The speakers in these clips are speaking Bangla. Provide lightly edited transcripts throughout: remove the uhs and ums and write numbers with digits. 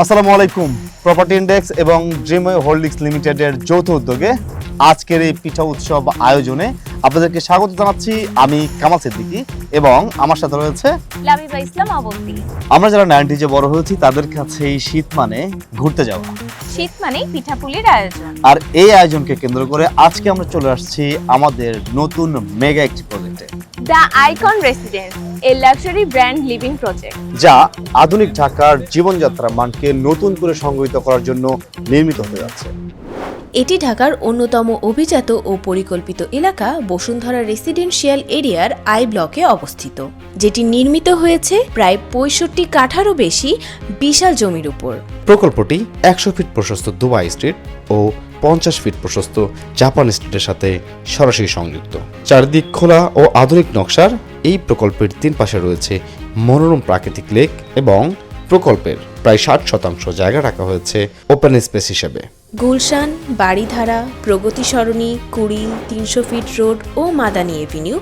আসসালামু আলাইকুম। প্রপার্টি ইন্ডেক্স এবং ড্রিমওয়ে হোল্ডিংস লিমিটেডের যৌথ উদ্যোগে আজকের এই পিঠা উৎসব আয়োজনে আপনাদেরকে স্বাগত জানাচ্ছি। আমি কামাল সিদ্দিকী এবং আমার সাথে রয়েছে লাবিবা ইসলাম অবন্তী। আমরা যারা 90s বড় হয়েছি তাদের কাছে এই শীত মানে ঘুরতে যাওয়া, শীত মানে পিঠাপুলির আয়োজন। আর এই আয়োজনকে কেন্দ্র করে আজকে আমরা চলে আসছি আমাদের নতুন মেগা একটি প্রজেক্টে, the icon residence, A luxury brand living project, যা আধুনিক ঢাকার জীবনযাত্রার মানকে নতুন করে সংগঠিত করার জন্য নির্মিত হতে যাচ্ছে। এটি ঢাকার অন্যতম অভিজাত ও পরিকল্পিত এলাকা বসুন্ধরা রেসিডেন্সিয়াল এরিয়ার আই ব্লকে অবস্থিত, যেটি নির্মিত হয়েছে প্রায় 65 কাঠারও বেশি বিশাল জমির উপর। প্রকল্পটি 100 ফিট প্রশস্ত দুবাই স্ট্রিট ও 50 ফিট প্রশস্ত জাপান স্ট্রিটের সাথে সরাসরি সংযুক্ত। চারদিক খোলা ও আধুনিক নকশার এই প্রকল্পের 3 পাশে রয়েছে মনোরম প্রাকৃতিক লেক এবং প্রকল্পের প্রায় 60% জায়গা রাখা হয়েছে ওপেন স্পেস হিসেবে। গুলশান, বাড়িধারা, প্রগতি সরণি, কুড়িল, 300 ফিট রোড ও মাদানী এভিনিউ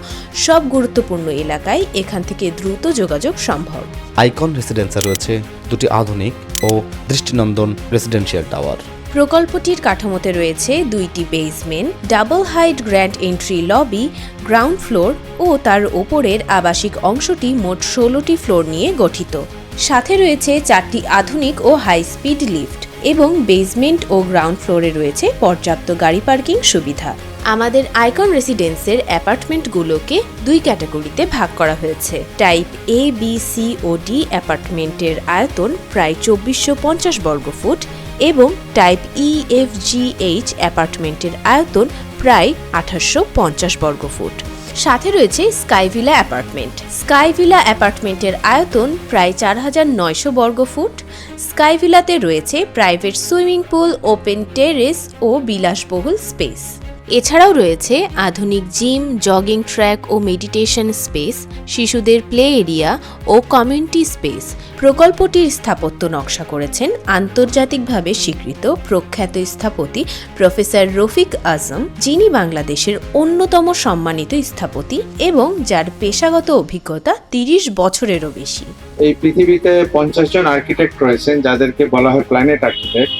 সব গুরুত্বপূর্ণ এলাকায় এখান থেকে দ্রুত যোগাযোগ সম্ভব। আইকন রেসিডেন্সে রয়েছে 2টি আধুনিক ও দৃষ্টিনন্দন রেসিডেন্সিয়াল টাওয়ার। প্রকল্পটির কাঠামোতে রয়েছে 2টি basement, double height grand entry lobby, ground floor ও তার ওপরের আবাসিক অংশটি মোট 16টি ফ্লোর নিয়ে গঠিত। সাথে রয়েছে 4টি আধুনিক ও হাই স্পিড লিফট এবং বেসমেন্ট ও গ্রাউন্ড ফ্লোরে রয়েছে পর্যাপ্ত গাড়ি পার্কিং সুবিধা। আমাদের আইকন রেসিডেন্সের অ্যাপার্টমেন্টগুলোকে 2 ক্যাটাগরিতে ভাগ করা হয়েছে। টাইপ এ, বি, সি ও ডি অ্যাপার্টমেন্টের আয়তন প্রায় 2450 বর্গফুট এবং টাইপ ই, এফ, জি, এইচ অ্যাপার্টমেন্টের আয়তন প্রায় 2850 বর্গফুট। সাথে রয়েছে স্কাইভিলা অ্যাপার্টমেন্ট। স্কাইভিলা অ্যাপার্টমেন্টের আয়তন প্রায় 4900 বর্গফুট। স্কাইভিলাতে রয়েছে private swimming pool, open terrace ও বিলাসবহুল স্পেস। এছাড়াও রয়েছে আধুনিক জিম, জগিং ট্র্যাক ও মেডিটেশন স্পেস, শিশুদের প্লে এরিয়া ও কমিউনিটি স্পেস। প্রকল্পটির স্থাপত্য নকশা করেছেন আন্তর্জাতিকভাবে স্বীকৃত প্রখ্যাত স্থপতি প্রফেসর রফিক আজম, যিনি বাংলাদেশের অন্যতম সম্মানিত স্থপতি এবং যার পেশাগত অভিজ্ঞতা 30 বছরেরও বেশি। এই পৃথিবীতে 50 জন আর্কিটেক্ট রয়েছেন যাদেরকে বলা হয় প্ল্যানেট আর্কিটেক্ট,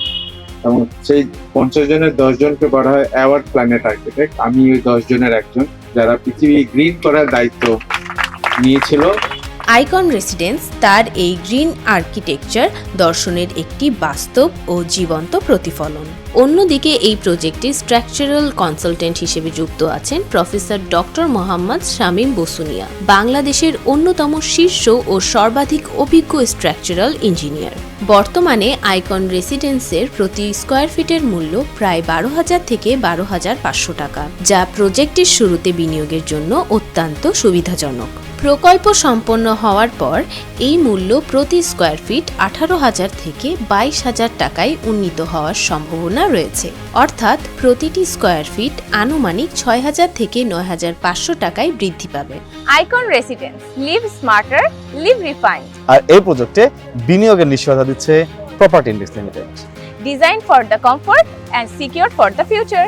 এবং সেই 50 জনের 10 জনকে বলা হয় অ্যাওয়ার্ড প্ল্যানেট আর্কিটেক্ট। আমি ওই 10 জনের একজন, যারা পৃথিবী গ্রিন করার দায়িত্ব নিয়েছিল। আইকন রেসিডেন্স তার এই গ্রিন আর্কিটেকচার দর্শনের একটি বাস্তব ও জীবন্ত প্রতিফলন। অন্যদিকে এই প্রজেক্টে স্ট্রাকচারাল কনসালটেন্ট হিসেবে যুক্ত আছেন প্রফেসর ডক্টর মোহাম্মদ শামীম বসুনিয়া, বাংলাদেশের অন্যতম শীর্ষ ও সর্বাধিক অভিজ্ঞ স্ট্রাকচারাল ইঞ্জিনিয়ার। বর্তমানে আইকন রেসিডেন্সের প্রতি স্কোয়ার ফিটের মূল্য প্রায় 12,000 থেকে 12,500 টাকা, যা প্রজেক্টের শুরুতে বিনিয়োগের জন্য অত্যন্ত সুবিধাজনক। প্রকল্প সম্পন্ন হওয়ার পর এই মূল্য প্রতি স্কোয়ার ফিট 18,000 থেকে 22,000 টাকায় উন্নীত হওয়ার সম্ভাবনা রয়েছে, অর্থাৎ প্রতিটি স্কোয়ার ফিট আনুমানিক 6,000 থেকে 9,500 টাকায় বৃদ্ধি পাবে। Icon Residence, live smarter, live refined. আর এই প্রজেক্টে বিনিয়োগের নিশ্চয়তা দিচ্ছে Property Index Limited. Design for the comfort and secure for the future.